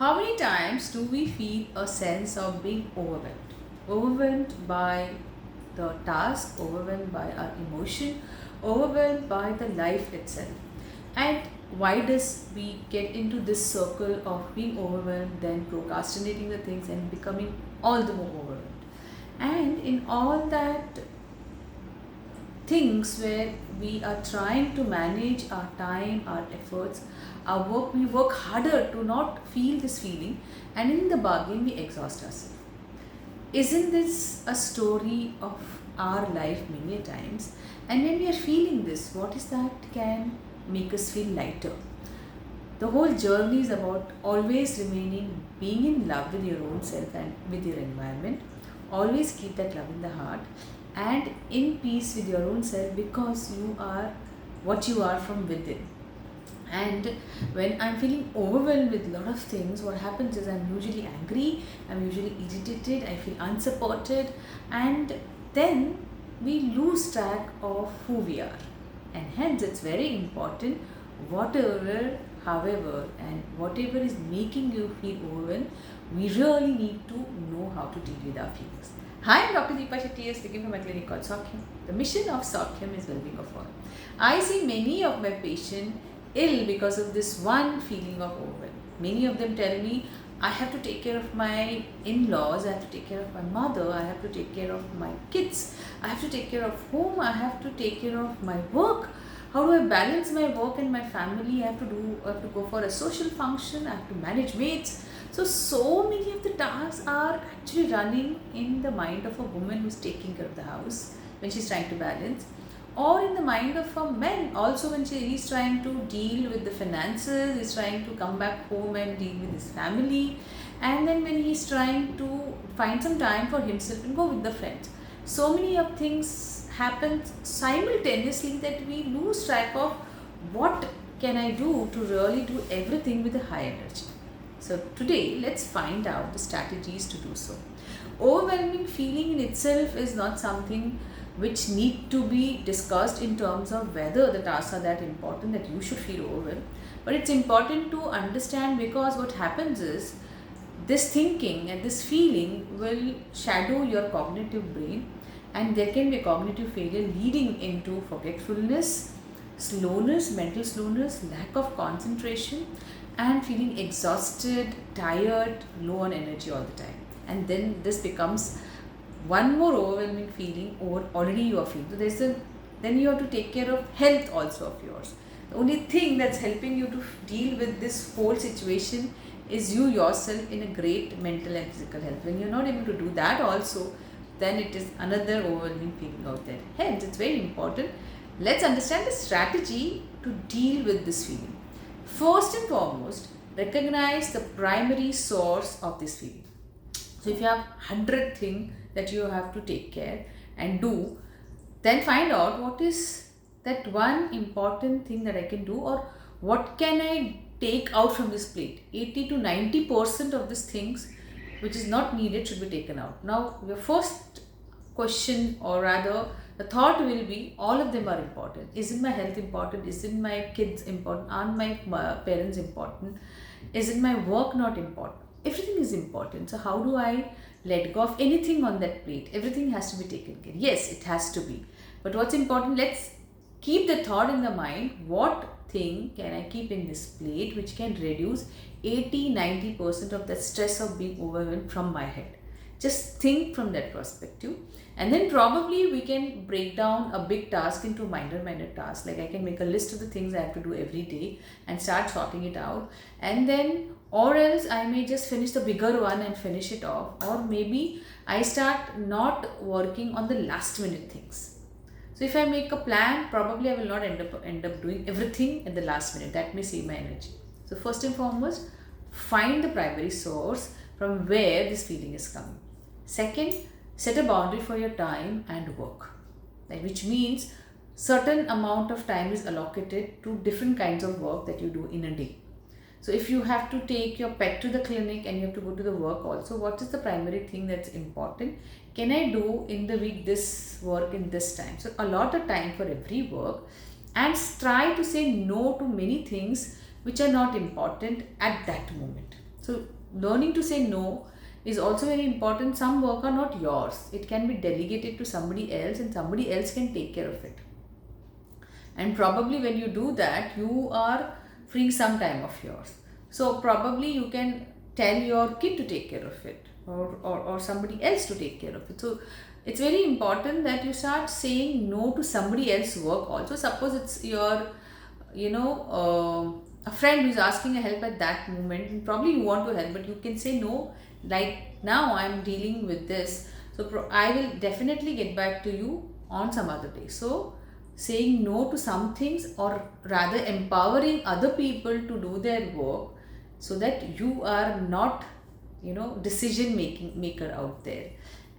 How many times do we feel a sense of being overwhelmed? Overwhelmed by the task, overwhelmed by our emotion, overwhelmed by the life itself. And why does we get into this circle of being overwhelmed, then procrastinating the things and becoming all the more overwhelmed? And in all that things where we are trying to manage our time, our efforts, our work, we work harder to not feel this feeling, and in the bargain, we exhaust ourselves. Isn't this a story of our life many a times? And when we are feeling this, what is that can make us feel lighter? The whole journey is about always remaining being in love with your own self and with your environment. Always keep that love in the heart and in peace with your own self, because you are what you are from within. And when I'm feeling overwhelmed with a lot of things, what happens is I'm usually angry, I'm usually irritated, I feel unsupported, and then we lose track of who we are. And hence, it's very important, whatever, however, and whatever is making you feel overwhelmed, we really need to know how to deal with our feelings. Hi, I'm Dr. Deepa Shetty, speaking from my clinic called Saukhyam. The mission of Saukhyam is well-being of all. I see many of my patients ill because of this one feeling of overwhelm. Many of them tell me, I have to take care of my in-laws, I have to take care of my mother, I have to take care of my kids, I have to take care of home, I have to take care of my work. How do I balance my work and my family? I have to go for a social function, I have to manage mates. So many of the tasks are actually running in the mind of a woman who's taking care of the house when she's trying to balance, or in the mind of a man also when he's trying to deal with the finances, he's trying to come back home and deal with his family, and then when he's trying to find some time for himself and go with the friends. So many of things happen simultaneously that we lose track of what can I do to really do everything with a high energy. So today let's find out the strategies to do so. Overwhelming feeling in itself is not something which need to be discussed in terms of whether the tasks are that important that you should feel overwhelmed, but it's important to understand, because what happens is this thinking and this feeling will shadow your cognitive brain, and there can be a cognitive failure leading into forgetfulness, slowness, mental slowness, lack of concentration, and feeling exhausted, tired, low on energy all the time. And then this becomes one more overwhelming feeling, or already you are feeling. So then you have to take care of health also of yours. The only thing that's helping you to deal with this whole situation is you yourself in a great mental and physical health. When you're not able to do that also, then it is another overwhelming feeling out there. Hence, it's very important. Let's understand the strategy to deal with this feeling. First and foremost, recognize the primary source of this feeling. So if you have 100 things that you have to take care and do, then find out what is that one important thing that I can do, or what can I take out from this plate. 80 to 90% of these things which is not needed should be taken out. Now your first question, or rather the thought will be, all of them are important. Isn't my health important? Isn't my kids important? Aren't my parents important? Isn't my work not important? Everything is important. So how do I let go of anything on that plate? Everything has to be taken care. Yes, it has to be. But what's important, let's keep the thought in the mind, what thing can I keep in this plate which can reduce 80-90% of the stress of being overwhelmed from my head. Just think from that perspective, and then probably we can break down a big task into minor tasks. Like I can make a list of the things I have to do every day and start sorting it out, and then, or else I may just finish the bigger one and finish it off, or maybe I start not working on the last minute things. So if I make a plan, probably I will not end up doing everything at the last minute. That may save my energy. So first and foremost, find the primary source from where this feeling is coming. Second, set a boundary for your time and work, which means certain amount of time is allocated to different kinds of work that you do in a day. So if you have to take your pet to the clinic and you have to go to the work also, what is the primary thing that's important? Can I do in the week this work in this time? So allot a time for every work, and try to say no to many things which are not important at that moment. So So learning to say no is also very important. Some work are not yours. It can be delegated to somebody else and somebody else can take care of it. And probably when you do that, you are freeing some time of yours. So probably you can tell your kid to take care of it, or somebody else to take care of it. So it's very important that you start saying no to somebody else's work also. Suppose it's your, a friend who's asking a help at that moment, and probably you want to help, but you can say no, like now I'm dealing with this, so I will definitely get back to you on some other day. So saying no to some things, or rather empowering other people to do their work, so that you are not, decision maker out there.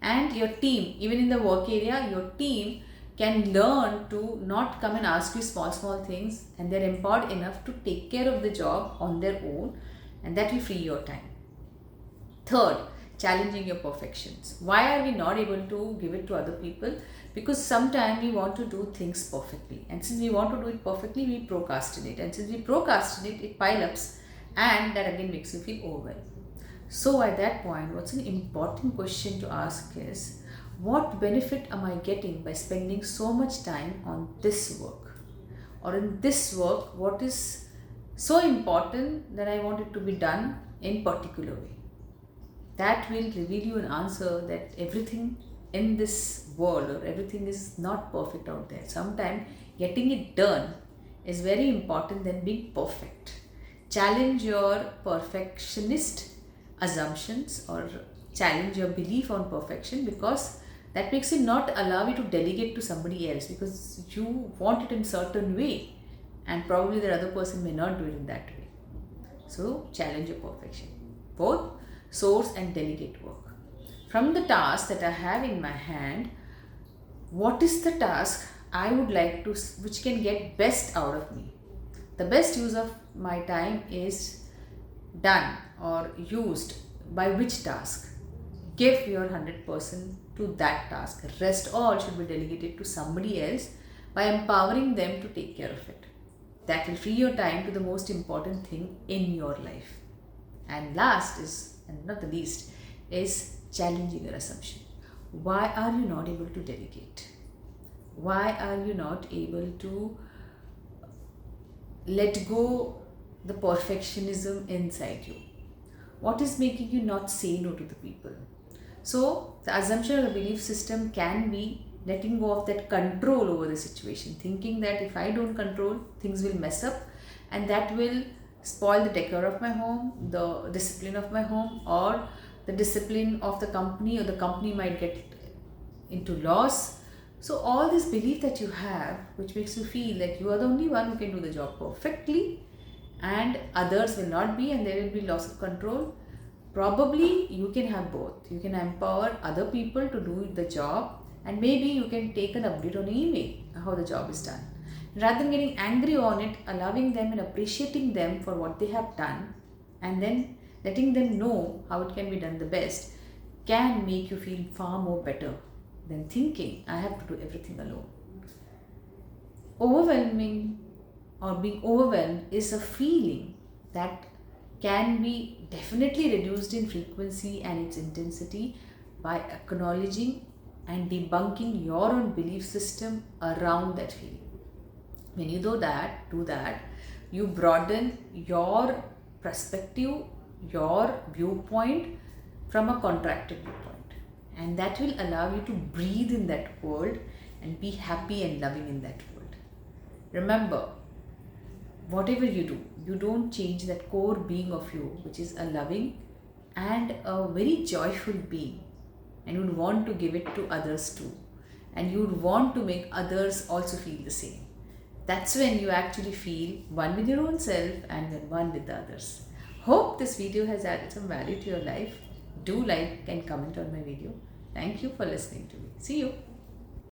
And your team, even in the work area, your team can learn to not come and ask you small things, and they're empowered enough to take care of the job on their own, and that will free your time. Third, challenging your perfections. Why are we not able to give it to other people? Because sometimes we want to do things perfectly, and since we want to do it perfectly, we procrastinate, and since we procrastinate, it piles up, and that again makes you feel overwhelmed. So at that point, what's an important question to ask is, what benefit am I getting by spending so much time on this work? Or in this work, what is so important that I want it to be done in particular way? That will reveal you an answer that everything in this world, or everything is not perfect out there. Sometimes getting it done is very important than being perfect. Challenge your perfectionist assumptions, or challenge your belief on perfection, because that makes you not allow you to delegate to somebody else, because you want it in certain way and probably the other person may not do it in that way. So challenge your perfection, both source and delegate work. From the task that I have in my hand, what is the task I would like to, which can get best out of me? The best use of my time is done or used by which task? Give your 100% to that task. Rest all should be delegated to somebody else by empowering them to take care of it. That will free your time to the most important thing in your life. And last is, and not the least, is challenging your assumption. Why are you not able to delegate? Why are you not able to let go the perfectionism inside you? What is making you not say no to the people? So the assumption or the belief system can be letting go of that control over the situation, thinking that if I don't control, things will mess up, and that will spoil the decor of my home, the discipline of my home, or the discipline of the company, or the company might get into loss. So all this belief that you have, which makes you feel that you are the only one who can do the job perfectly and others will not be, and there will be loss of control. Probably you can have both. You can empower other people to do the job, and maybe you can take an update on email how the job is done. Rather than getting angry on it, allowing them and appreciating them for what they have done, and then letting them know how it can be done the best, can make you feel far more better than thinking I have to do everything alone. Overwhelming or being overwhelmed is a feeling that can be definitely reduced in frequency and its intensity by acknowledging and debunking your own belief system around that feeling. When you do that, you broaden your perspective, your viewpoint from a contracted viewpoint, and that will allow you to breathe in that world and be happy and loving in that world. Remember, whatever you do, you don't change that core being of you, which is a loving and a very joyful being, and you would want to give it to others too, and you would want to make others also feel the same. That's when you actually feel one with your own self and then one with the others. Hope this video has added some value to your life. Do like and comment on my video. Thank you for listening to me. See you.